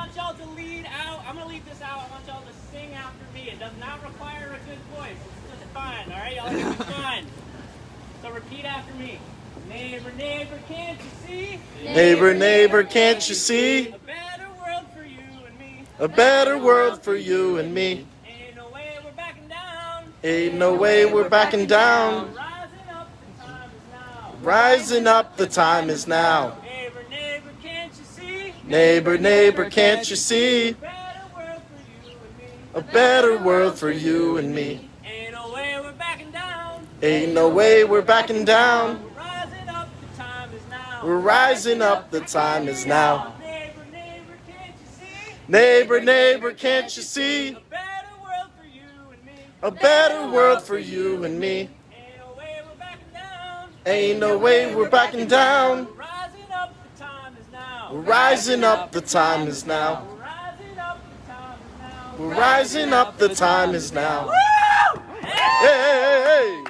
want y'all to lead out. I'm gonna lead this out. I want y'all to sing after me. It does not require a good voice. It's just fun. All right, y'all are gonna be fun. So repeat after me. Neighbor, neighbor, can't you see? Neighbor, neighbor, can't you see? A better world for you and me. A better world for you and me. Ain't no way we're backing down. Ain't no way we're backing down. Rising up, the time is now. Rising up, the time is now. Neighbor, neighbor, can't you see? Neighbor, neighbor, can't you see? A better world for you and me. A better world for you and me. Ain't no way we're backing down. Ain't no way we're backing down. We're rising up, the time is now. We're rising up, the time is now. Neighbor, neighbor, can't you see? Neighbor, neighbor, can't you see? A better world for you and me. A better world for you and me. Ain't no way we're backing down. Ain't no way we're backing down. We're rising up, the time is now. We're rising up, the time is now. We're rising up, the time is now. We're rising up, the time is now. Woo! Hey, hey, hey,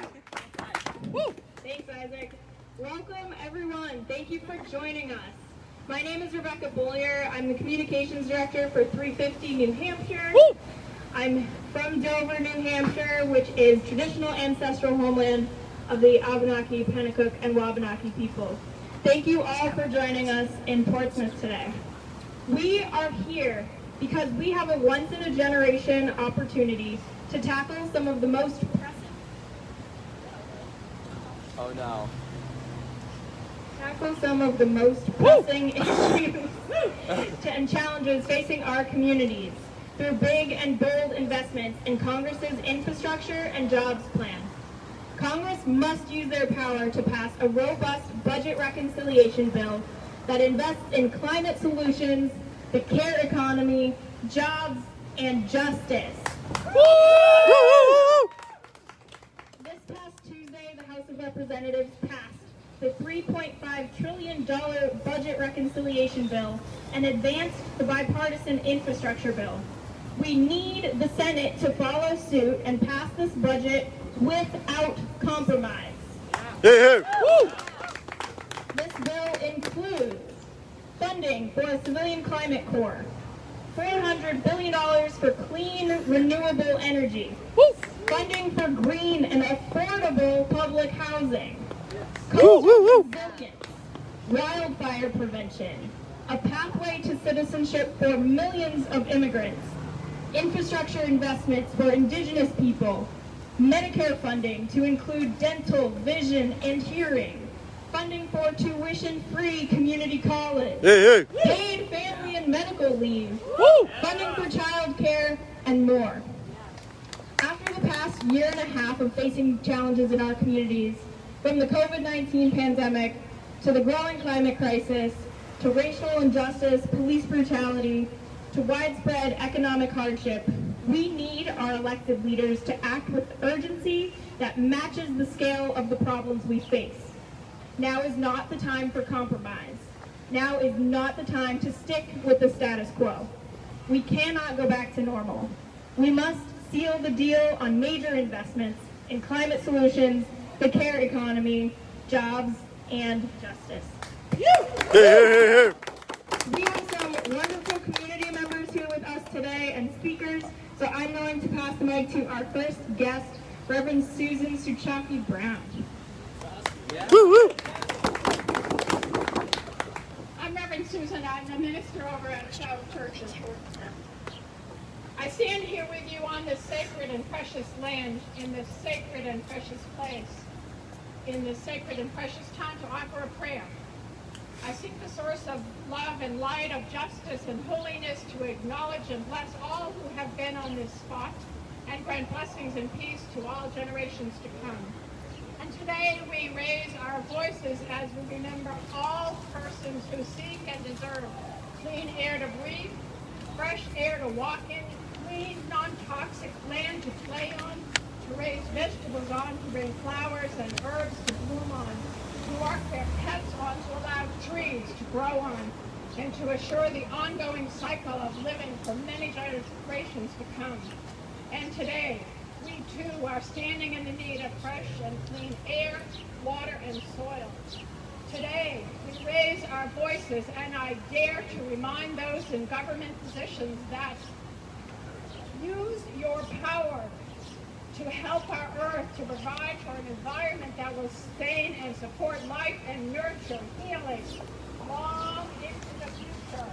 hey. Thanks, Isaac. Welcome, everyone. Thank you for joining us. My name is Rebecca Bollier. I'm the Communications Director for 350 New Hampshire. Woo! I'm from Dover, New Hampshire, which is traditional ancestral homeland of the Abenaki, Pennacook, and Wabanaki people. Thank you all for joining us in Portsmouth today. We are here because we have a once-in-a-generation opportunity to tackle some of the most pressing issues and challenges facing our communities through big and bold investments in Congress's infrastructure and jobs plan. Congress must use their power to pass a robust budget reconciliation bill that invests in climate solutions, the care economy, jobs, and justice. This past Tuesday, the House of Representatives passed the $3.5 trillion budget reconciliation bill and advanced the bipartisan infrastructure bill. We need the Senate to follow suit and pass this budget without compromise. Hey, hey. Woo! This bill includes funding for a civilian climate corps, $400 billion for clean, renewable energy, funding for green and affordable public housing, coastal resilience, wildfire prevention, a pathway to citizenship for millions of immigrants, infrastructure investments for indigenous people, Medicare funding to include dental, vision, and hearing, funding for tuition-free community college, Hey, hey. paid family and medical leave, funding for child care, and more. After the past year and a half of facing challenges in our communities, from the COVID-19 pandemic to the growing climate crisis, to racial injustice, police brutality, to widespread economic hardship, we need our elected leaders to act with urgency that matches the scale of the problems we face. Now is not the time for compromise. Now is not the time to stick with the status quo. We cannot go back to normal. We must seal the deal on major investments in climate solutions, the care economy, jobs, and justice. Hey, hey, hey. We have some wonderful community members here with us today and speakers, so I'm going to pass the mic to our first guest, Reverend Susan Suchaki Brown. Woo, woo. I'm Reverend Susan. I'm the minister over at Shout Church in Portsmouth. I stand here with you on this sacred and precious land, in this sacred and precious place, in this sacred and precious time to offer a prayer. I seek the source of love and light, of justice and holiness, to acknowledge and bless all who have been on this spot, and grant blessings and peace to all generations to come. And today we raise our voices as we remember all persons who seek and deserve clean air to breathe, fresh air to walk in, clean, non-toxic land to play on, to raise vegetables on, to bring flowers and herbs to bloom on, to walk their pets on, to allow trees to grow on, and to assure the ongoing cycle of living for many generations to come. And today, we too are standing in the need of fresh and clean air, water, and soil. Today, we raise our voices, and I dare to remind those in government positions that use your power to help our earth, to provide for an environment that will sustain and support life and nurture healing long into the future.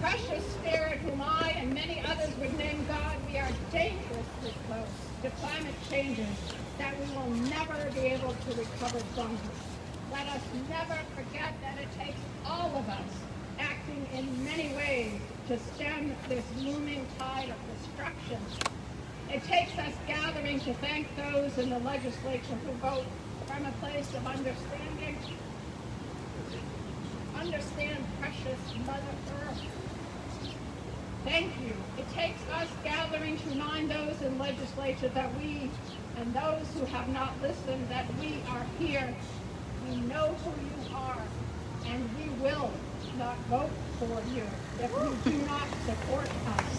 Precious Spirit, whom I and many others would name God, we are dangerously close to climate changes that we will never be able to recover from. Let us never forget that it takes all of us acting in many ways to stem this looming tide of destruction. It takes us gathering to thank those in the legislature who vote from a place of understanding. Understand precious Mother Earth. Thank you. It takes us gathering to remind those in legislature that we, and those who have not listened, that we are here. We know who you are, and we will not vote for you if you do not support us.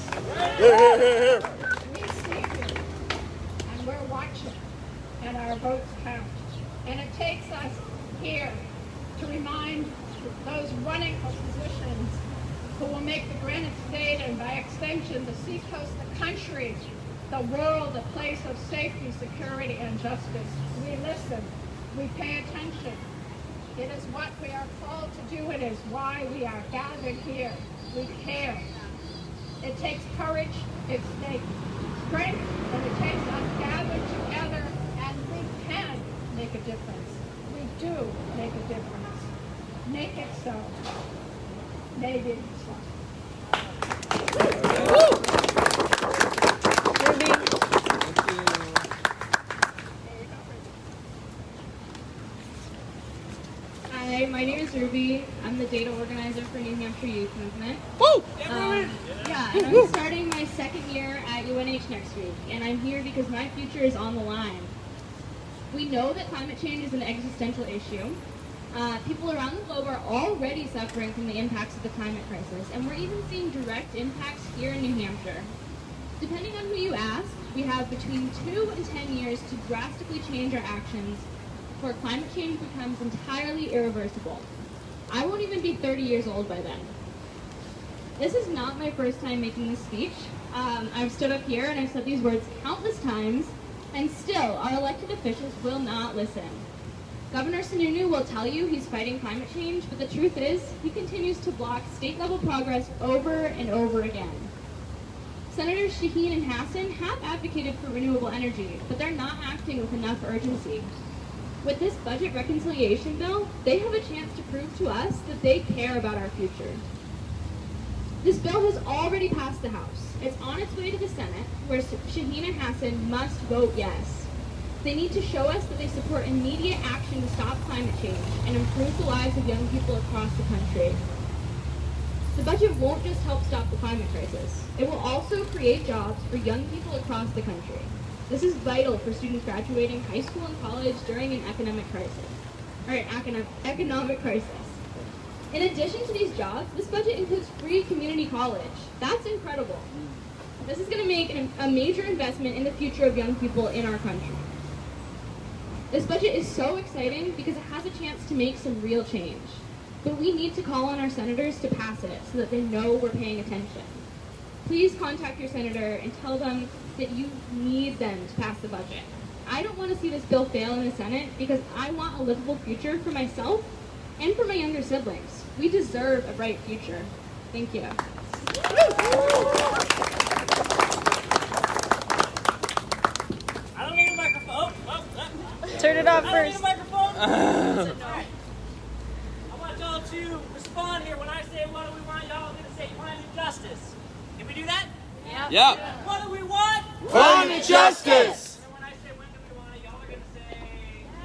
We see you, and we're watching, and our votes count. And it takes us here to remind those running for positions who will make the Granite State, and by extension the seacoast, the country, the world, a place of safety, security, and justice. We listen. We pay attention. It is what we are called to do. It is why we are gathered here. We care. It takes courage. It takes strength. And it takes us gathered together, and we can make a difference. We do make a difference. Make it so. Maybe so. Hi, my name is Ruby. I'm the data organizer for New Hampshire Youth Movement. Woo! And I'm starting my second year at UNH next week, and I'm here because my future is on the line. We know that climate change is an existential issue. People around the globe are already suffering from the impacts of the climate crisis, and we're even seeing direct impacts here in New Hampshire. Depending on who you ask, we have between 2 and 10 years to drastically change our actions before climate change becomes entirely irreversible. I won't even be 30 years old by then. This is not my first time making this speech. I've stood up here and I've said these words countless times, and still our elected officials will not listen. Governor Sununu will tell you he's fighting climate change, but the truth is he continues to block state-level progress over and over again. Senators Shaheen and Hassan have advocated for renewable energy, but they're not acting with enough urgency. With this budget reconciliation bill, they have a chance to prove to us that they care about our future. This bill has already passed the House. It's on its way to the Senate, where Shaheen and Hassan must vote yes. They need to show us that they support immediate action to stop climate change and improve the lives of young people across the country. The budget won't just help stop the climate crisis. It will also create jobs for young people across the country. This is vital for students graduating high school and college during an economic crisis. In addition to these jobs, this budget includes free community college. That's incredible. This is going to make a major investment in the future of young people in our country. This budget is so exciting because it has a chance to make some real change. But we need to call on our senators to pass it so that they know we're paying attention. Please contact your senator and tell them that you need them to pass the budget. I don't want to see this bill fail in the Senate because I want a livable future for myself and for my younger siblings. We deserve a bright future. Thank you. I don't need a microphone. Turn it off I don't need a first. microphone. Alright. I want y'all to respond here. When I say what do we want, y'all are going to say climate justice. Can we do that? Yeah. What do we want? Climate justice. And then when I say when do we want it, y'all are going to say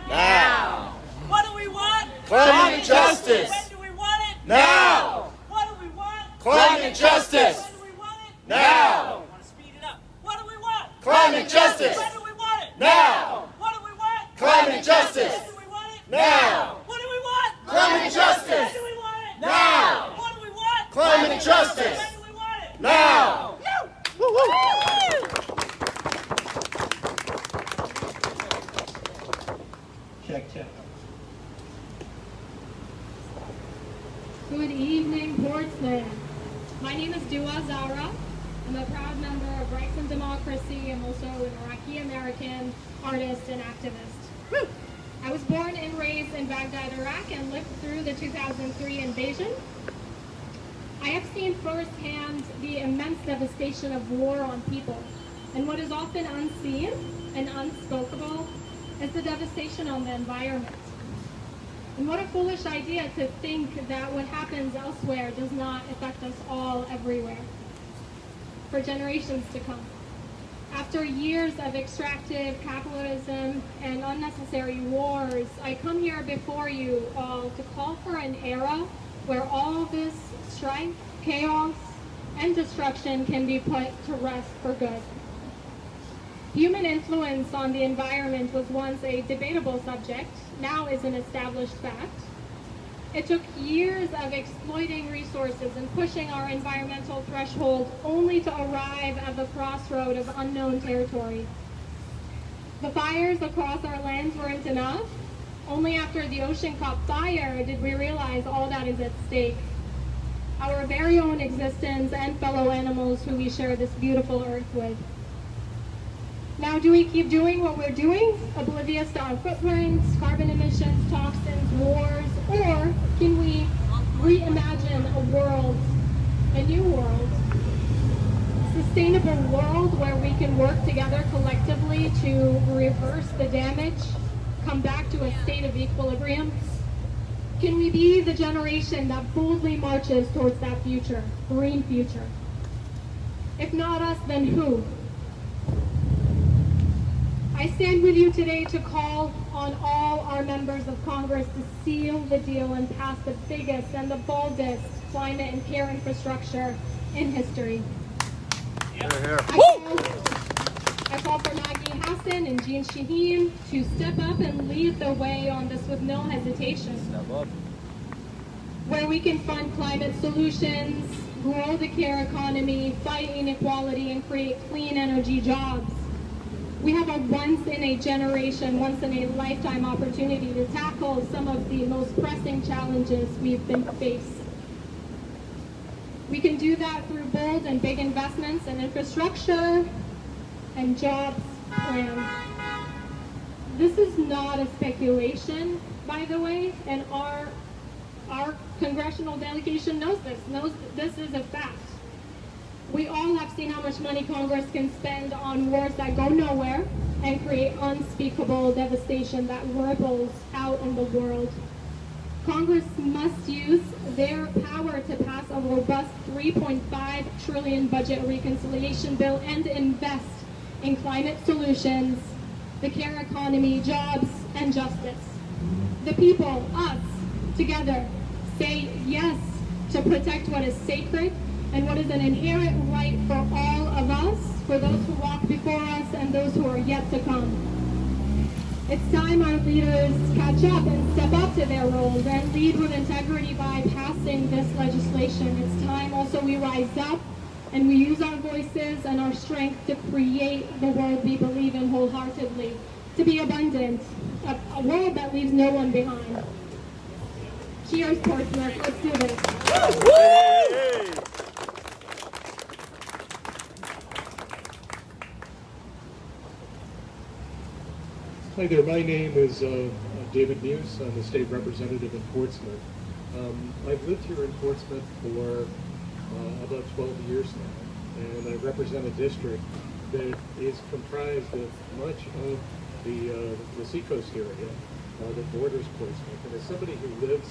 Now. what do we want? Climate justice. When do we want it? Now. What do we want? Climate justice. When do we want it? Now. I want to speed it up. What do we want? Climate justice. When do we want it? Now. What do we want? Climate justice. When do we want it? Now. What do we want? Climate justice. When do we want it? Now. What do we want? Climate justice. When do we want it? Now. Woo woo. Check, check. My name is Dua Zahra. I'm a proud member of Rights and Democracy. I'm also an Iraqi-American artist and activist. I was born and raised in Baghdad, Iraq, and lived through the 2003 invasion. I have seen firsthand the immense devastation of war on people, and what is often unseen and unspoken is the devastation on the environment. And what a foolish idea to think that what happens elsewhere does not affect us all everywhere, for generations to come. After years of extractive capitalism and unnecessary wars, I come here before you all to call for an era where all this strife, chaos, and destruction can be put to rest for good. Human influence on the environment was once a debatable subject, now is an established fact. It took years of exploiting resources and pushing our environmental threshold only to arrive at the crossroad of unknown territory. The fires across our lands weren't enough. Only after the ocean caught fire did we realize all that is at stake. Our very own existence and fellow animals who we share this beautiful earth with. Now, do we keep doing what we're doing, oblivious to our footprints, carbon emissions, toxins, wars, or can we reimagine a world, a new world, sustainable world where we can work together collectively to reverse the damage, come back to a state of equilibrium? Can we be the generation that boldly marches towards that future, green future? If not us, then who? I stand with you today to call on all our members of Congress to seal the deal and pass the biggest and the boldest climate and care infrastructure in history. Here, here. I call for Hassan and Shaheen to step up and lead the way on this with no hesitation. Step up. Where we can fund climate solutions, grow the care economy, fight inequality, and create clean energy jobs. We have a once-in-a-generation, once-in-a-lifetime opportunity to tackle some of the most pressing challenges we've been faced. We can do that through bold and big investments in infrastructure and jobs plans. This is not a speculation, by the way, and our congressional delegation knows this is a fact. We all have seen how much money Congress can spend on wars that go nowhere and create unspeakable devastation that ripples out in the world. Congress must use their power to pass a robust $3.5 trillion budget reconciliation bill and invest in climate solutions, the care economy, jobs, and justice. The people, us, together, say yes to protect what is sacred and what is an inherent right for all of us, for those who walk before us and those who are yet to come. It's time our leaders catch up and step up to their roles and lead with integrity by passing this legislation. It's time also we rise up and we use our voices and our strength to create the world we believe in wholeheartedly, to be abundant, a world that leaves no one behind. Cheers, Portsmouth. Let's do this. Hi there, my name is David Muse. I'm the state representative in Portsmouth. I've lived here in Portsmouth for about 12 years now, and I represent a district that is comprised of much of the seacoast area that borders Portsmouth. And as somebody who lives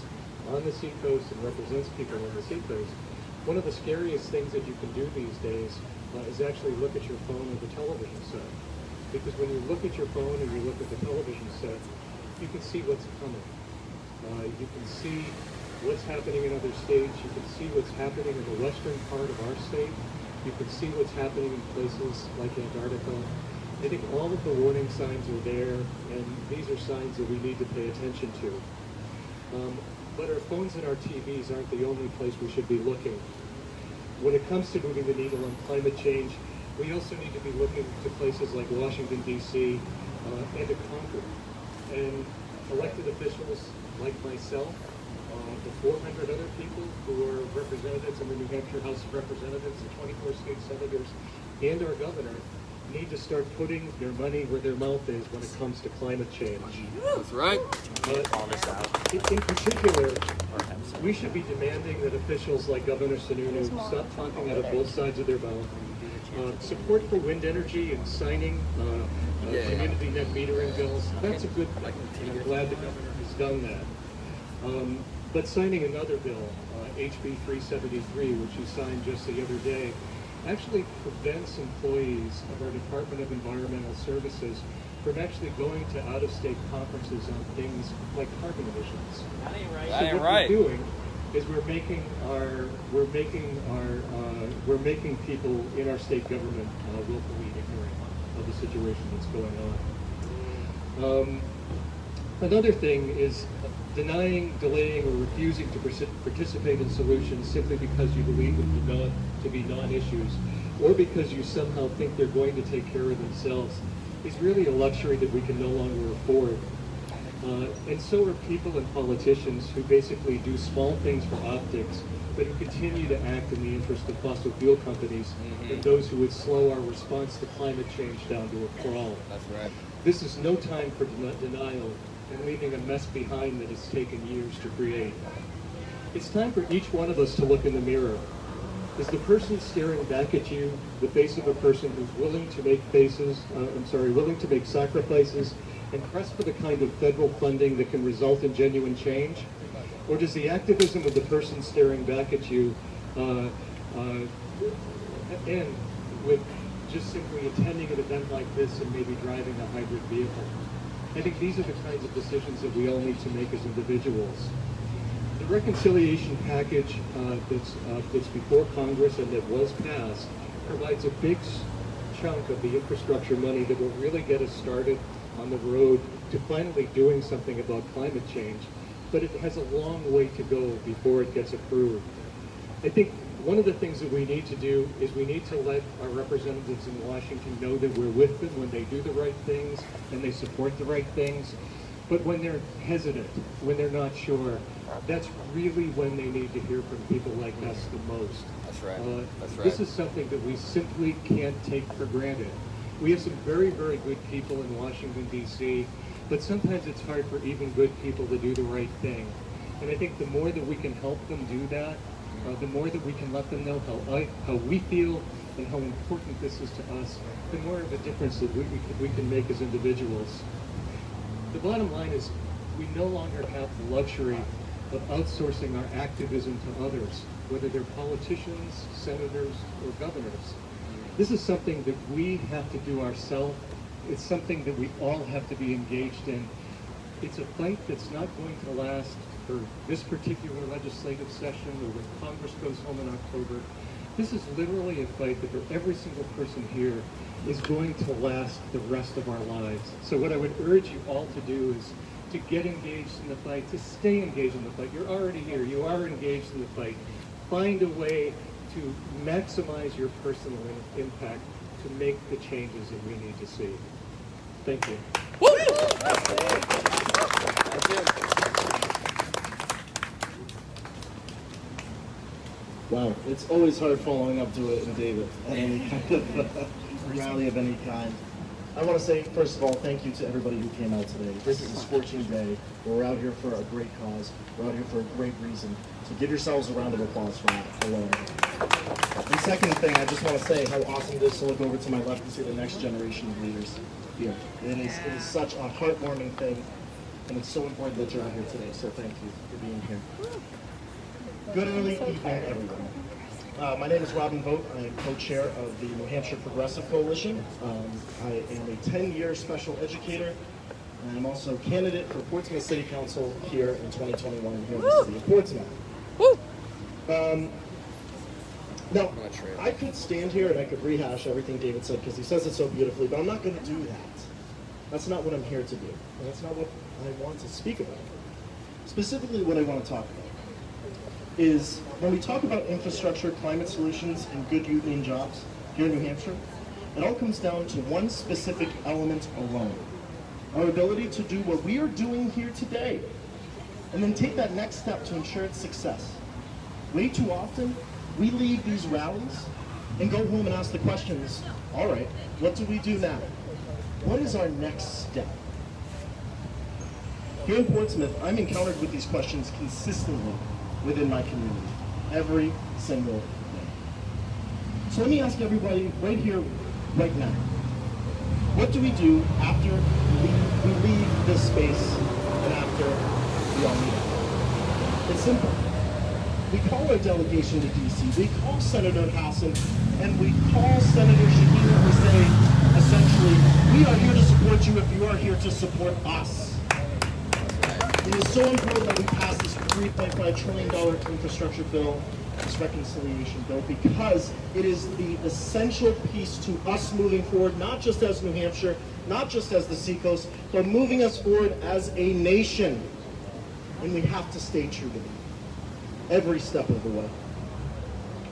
on the seacoast and represents people on the seacoast, one of the scariest things that you can do these days is actually look at your phone or the television set. Because when you look at your phone and you look at the television set, you can see what's coming. You can see what's happening in other states. You can see what's happening in the western part of our state. You can see what's happening in places like Antarctica. I think all of the warning signs are there, and these are signs that we need to pay attention to. But our phones and our TVs aren't the only place we should be looking. When it comes to moving the needle on climate change, we also need to be looking to places like Washington, D.C. And to Concord. And elected officials like myself the 400 other people who are representatives in the New Hampshire House of Representatives, the 24 state senators, and our governor need to start putting their money where their mouth is when it comes to climate change. That's right. In particular, we should be demanding that officials like Governor Sununu stop talking out of both sides of their mouth. Support for wind energy and signing community net metering bills, that's a good thing. And I'm glad the governor has done that. But signing another bill, HB 373, which he signed just the other day, actually prevents employees of our Department of Environmental Services from actually going to out-of-state conferences on things like carbon emissions. That ain't right. That ain't What right. we're doing is we're making people in our state government willfully ignorant of the situation that's going on. Another thing is denying, delaying, or refusing to participate in solutions simply because you believe them to be non-issues, or because you somehow think they're going to take care of themselves, is really a luxury that we can no longer afford. And so are people and politicians who basically do small things for optics, but who continue to act in the interest of fossil fuel companies and those who would slow our response to climate change down to a crawl. That's right. This is no time for denial and leaving a mess behind that has taken years to create. It's time for each one of us to look in the mirror. Is the person staring back at you the face of a person who's willing to make willing to make sacrifices and press for the kind of federal funding that can result in genuine change? Or does the activism of the person staring back at you end with just simply attending an event like this and maybe driving a hybrid vehicle? I think these are the kinds of decisions that we all need to make as individuals. The reconciliation package that's before Congress and that was passed provides a big chunk of the infrastructure money that will really get us started on the road to finally doing something about climate change, but it has a long way to go before it gets approved. I think one of the things that we need to do is we need to let our representatives in Washington know that we're with them when they do the right things and they support the right things. But when they're hesitant, when they're not sure, that's really when they need to hear from people like us the most. That's right. That's right. This is something that we simply can't take for granted. We have some very, very good people in Washington, D.C., but sometimes it's hard for even good people to do the right thing. And I think the more that we can help them do that, the more that we can let them know how we feel and how important this is to us, the more of a difference that we can make as individuals. The bottom line is we no longer have the luxury of outsourcing our activism to others, whether they're politicians, senators, or governors. This is something that we have to do ourselves. It's something that we all have to be engaged in. It's a fight that's not going to last for this particular legislative session or when Congress goes home in October. This is literally a fight that for every single person here is going to last the rest of our lives. So what I would urge you all to do is to get engaged in the fight, to stay engaged in the fight. You're already here. You are engaged in the fight. Find a way to maximize your personal impact to make the changes that we need to see. Thank you. Wow, it's always hard following up to it in David at any kind of rally of any kind. I want to say, first of all, thank you to everybody who came out today. This is a scorching day. We're out here for a great cause. We're out here for a great reason. So give yourselves a round of applause for that alone. The second thing, I just want to say how awesome it is to look over to my left and see the next generation of leaders here. It is such a heartwarming thing, and it's so important that you're out here today. So thank you for being here. Good early evening, everyone. My name is Robin Vogt. I am co-chair of the New Hampshire Progressive Coalition. I am a 10-year special educator, and I'm also a candidate for Portsmouth City Council here in 2021 here in the city of Portsmouth. Now, I could stand here and I could rehash everything David said because he says it so beautifully, but I'm not going to do that. That's not what I'm here to do, and that's not what I want to speak about. Specifically, what I want to talk about is when we talk about infrastructure, climate solutions, and good union jobs here in New Hampshire, it all comes down to one specific element alone. Our ability to do what we are doing here today. and then take that next step to ensure its success. Way too often, we leave these rallies and go home and ask the questions, all right, what do we do now? What is our next step? Here in Portsmouth, I'm encountered with these questions consistently within my community, every single day. So let me ask everybody right here, right now, what do we do after we leave this space and after we all meet? It's simple. We call our delegation to DC, we call Senator Hassan, and we call Senator Shaheen, and we say, essentially, we are here to support you if you are here to support us. It is so important that we pass this $3.5 trillion infrastructure bill, this reconciliation bill, because it is the essential piece to us moving forward, not just as New Hampshire, not just as the Seacoast, but moving us forward as a nation. And we have to stay true to that every step of the way.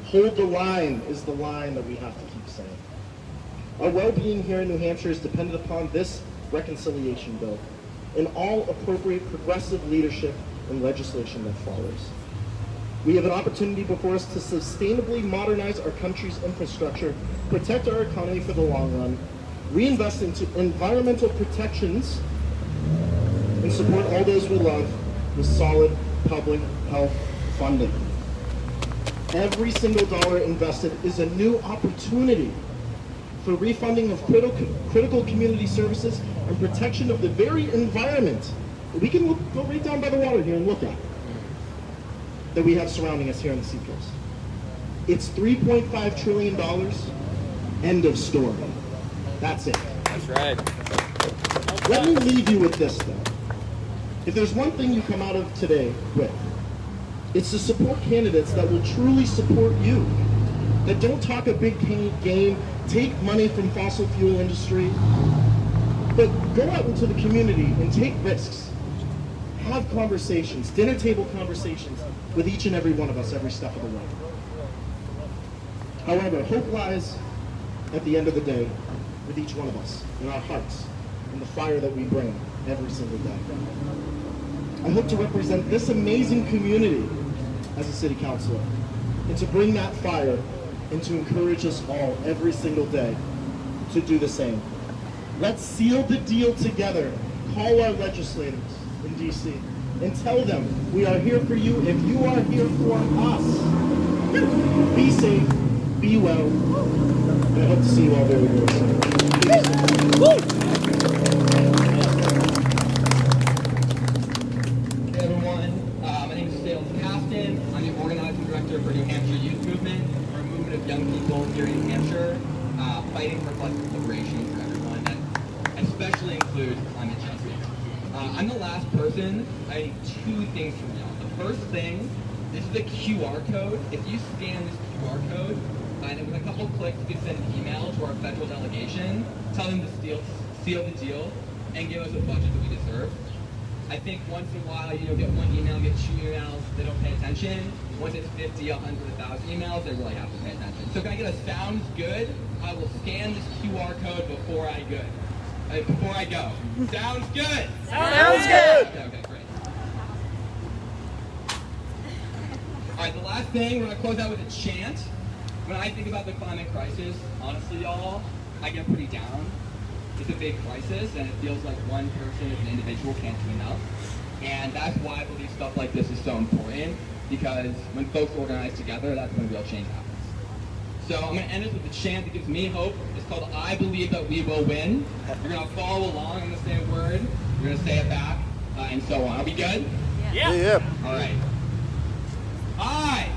Hold the line is the line that we have to keep saying. Our well-being here in New Hampshire is dependent upon this reconciliation bill and all appropriate progressive leadership and legislation that follows. We have an opportunity before us to sustainably modernize our country's infrastructure, protect our economy for the long run, reinvest into environmental protections, and support all those we love with solid public health funding. Every single dollar invested is a new opportunity for refunding of critical community services and protection of the very environment that we can go right down by the water here and look at, that we have surrounding us here on the Seacoast. It's $3.5 trillion, end of story. That's it. That's right. Let me leave you with this, though. If there's one thing you come out of today with, it's to support candidates that will truly support you, that don't talk a big game, take money from fossil fuel industry, but go out into the community and take risks. Have conversations, dinner table conversations with each and every one of us every step of the way. However, hope lies at the end of the day with each one of us, in our hearts, in the fire that we bring every single day. I hope to represent this amazing community as a city councilor, and to bring that fire and to encourage us all every single day to do the same. Let's seal the deal together. Call our legislators in DC and tell them we are here for you if you are here for us. Be safe, be well, and I hope to see you all very, very soon. I'm the organizing director for New Hampshire Youth Movement. We're a movement of young people here in New Hampshire fighting for collective liberation for everyone, that especially includes climate justice. I'm the last person. I need two things from y'all. The first thing, this is the QR code. If you scan this QR code, and with a couple clicks, you can send an email to our federal delegation, tell them to seal the deal, and give us a budget that we deserve. I think once in a while, get one email, get two emails, they don't pay attention. Once it's 50, 100, 1,000 emails, they really have to pay attention. So can I get a sounds good? I will scan this QR code before I go. Sounds good? Sounds good. Okay, great. All right, the last thing, we're gonna close out with a chant. When I think about the climate crisis, honestly, y'all, I get pretty down. It's a big crisis, and it feels like one person as an individual can't do enough. And that's why I believe stuff like this is so important, because when folks organize together, that's when real change happens. So I'm going to end this with a chant that gives me hope. It's called I Believe That We Will Win. You're going to follow along. I'm going to say a word. You're going to say it back, and so on. Are we good? Yeah. All right. I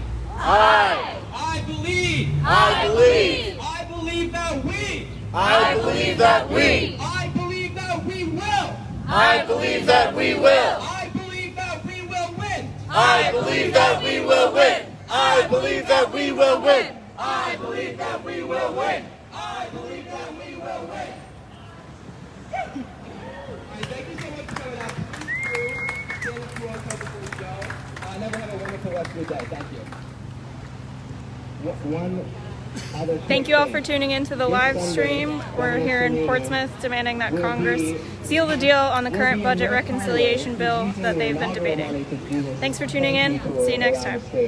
believe I believe. I believe that we I believe that we. I believe that we will. I believe that we will. I believe that we will win. I believe that we will win. I believe that we will win. I believe that we will win. I believe that we will win. All right, thank you so much for coming out. Please do stand up to our cover before we go. Never have a wonderful rest of your day. Thank you. Thank you all for tuning into the live stream. We're here in Portsmouth demanding that Congress seal the deal on the current budget reconciliation bill that they've been debating. Thanks for tuning in. See you next time.